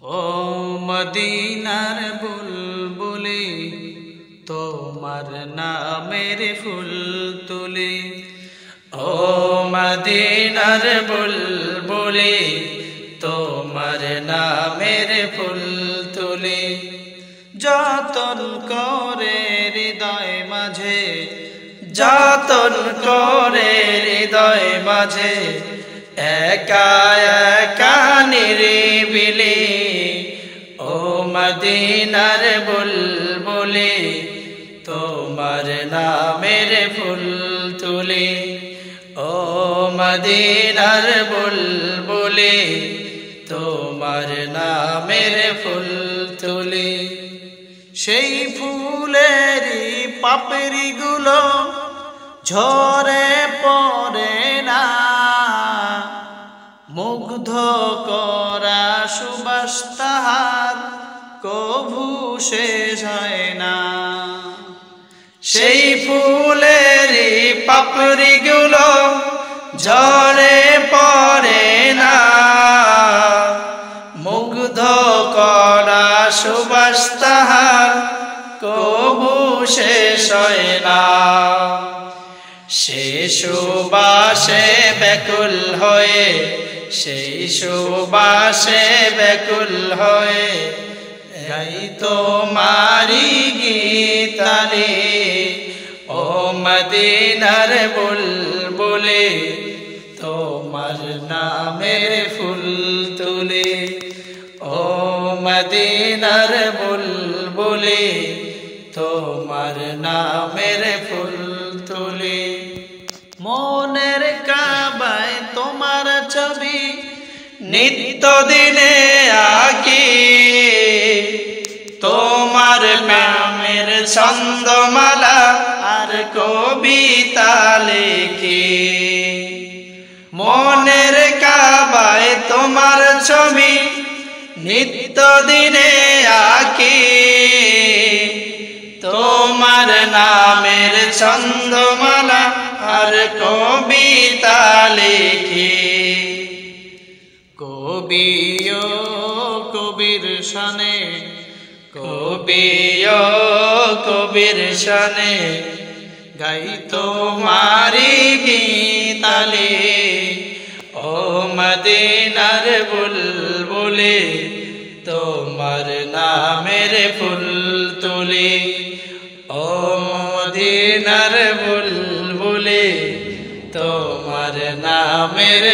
ও মদিনার বুলবুলি তোমার নামের ফুল তুলি, ও মদিনার বুলবুলি তোমার নামের ফুল তুলি। যতন করে হৃদয় মাঝে, যতন করে হৃদয় মাঝে, একা একা নিরিবিলি, ও মদিনার বুলবুলি তোমার নামের ফুল তুলি, ও মদিনার বুলবুলি তোমার নামের ফুল তুলি। সেই ফুলেরই পাপড়ি গুলো ঝরে পড়ে না, মুগ্ধ করা সুবাস তাহার কভু শেষ হয় না। সেই ফুলেরই পাপড়ি গুলো ঝরে পড়ে না, মুগ্ধ করা সুবাস তাহার কভু শেষ হয় না। সে সুবাসে ব্যাকুল হয়ে, সেই সুবাসে ব্যাকুল হয়ে গাই তোমারি গীতালি, ও মদিনার বুলবুলি তোমার নামের ফুল তুলি, ও মদিনার বুলবুলি তোমার নামের ফুল তুলি। মনের কাবায় তোমার ছবি নিত্য দিনে আঁকি, তোমার নামের ছন্দমালা আর কবিতা লিখি। মনের কাবায় তোমার ছবি নিত্য দিনে আঁকি, তোমার নামের ছন্দমালা আর কবিতা লিখি। কবি ও কবির শানে, কবি ও কবির শানে গাই তোমারি গীতালি, ও মদিনার বুলবুলি তোমার নামের ফুল তুলি, ও মদিনার বুলবুলি তোমার নামের